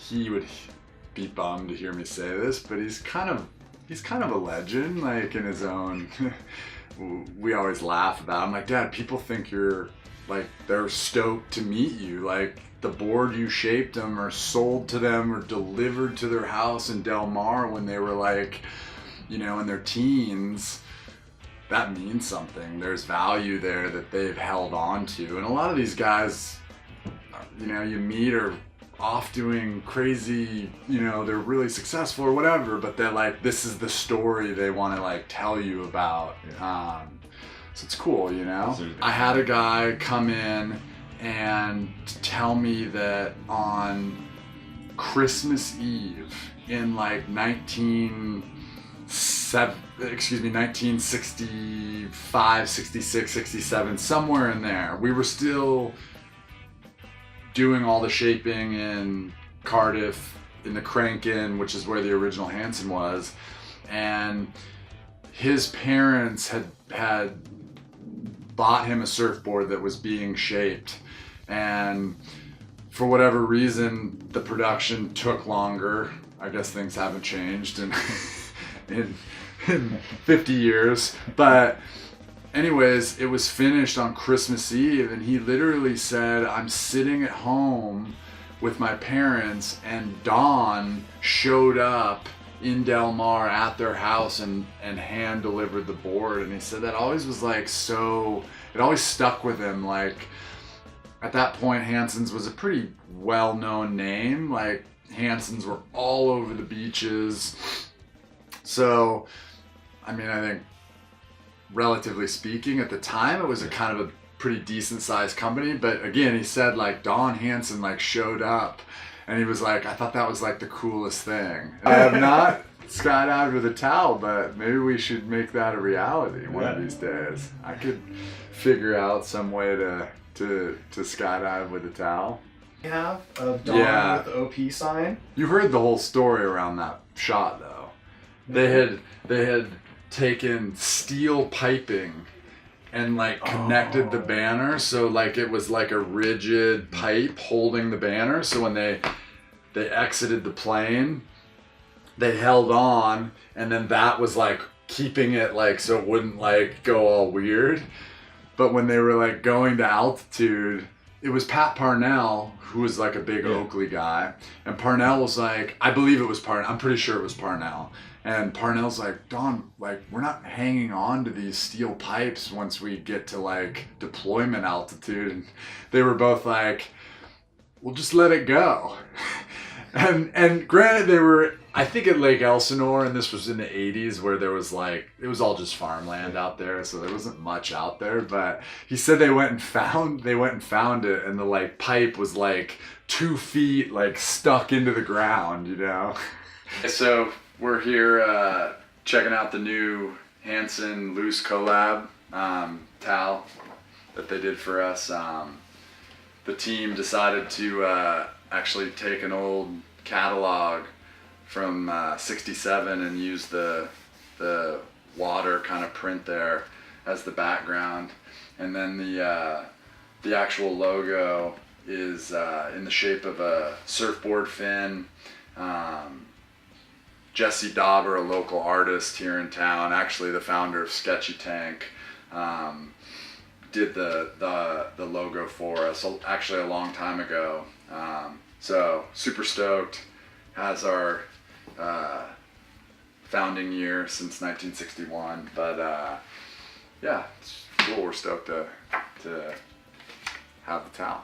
he would be bummed to hear me say this, but he's kind of a legend, like in his own. We always laugh about him. Like, Dad, people think you're like, they're stoked to meet you. Like, the board you shaped them or sold to them or delivered to their house in Del Mar when they were like, you know, in their teens. That means something. There's value there that they've held on to. And a lot of these guys, you know, you meet are off doing crazy, you know, they're really successful or whatever, but they're like, this is the story they want to like tell you about. So it's cool, you know? I had a guy come in and tell me that on Christmas Eve in like 1965, 66, 67, somewhere in there, we were still doing all the shaping in Cardiff, in the Crankin, which is where the original Hansen was, and his parents had bought him a surfboard that was being shaped, and for whatever reason the production took longer. I guess things haven't changed in 50 years, but anyways, it was finished on Christmas Eve, and he literally said, I'm sitting at home with my parents and Dawn showed up in Del Mar at their house and hand delivered the board. And he said that always was like, so it always stuck with him. Like, at that point, Hansen's was a pretty well-known name. Like, Hansen's were all over the beaches. So, I mean, I think relatively speaking, at the time, it was a kind of a pretty decent sized company. But again, he said like Don Hansen like showed up, and he was like, I thought that was like the coolest thing. I have not skydived with a towel, but maybe we should make that a reality one of these days. I could figure out some way to skydive with a towel. You have of Don with the OP sign. You heard the whole story around that shot though. They had taken steel piping and like connected the banner, so like it was like a rigid pipe holding the banner, so when they exited the plane, they held on, and then that was like keeping it like so it wouldn't like go all weird. But when they were like going to altitude, it was Pat Parnell, who was like a big Oakley guy, and Parnell was like, I believe it was Parnell, I'm pretty sure it was Parnell. And Parnell's like, Don, like, we're not hanging on to these steel pipes once we get to like deployment altitude. And they were both like, we'll just let it go. And granted, they were, I think, at Lake Elsinore, and this was in the 80s, where there was like, it was all just farmland out there, so there wasn't much out there. But he said they went and found it, and the like pipe was like 2 feet like stuck into the ground, you know. So we're here checking out the new Hansen Leus collab towel that they did for us. The team decided to actually take an old catalog from 67 and use the water kind of print there as the background, and then the actual logo is in the shape of a surfboard fin. Jesse Dauber, a local artist here in town, actually the founder of Sketchy Tank, did the logo for us actually a long time ago. So super stoked. Has our founding year since 1961, but yeah, it's cool. We're stoked to have the towel.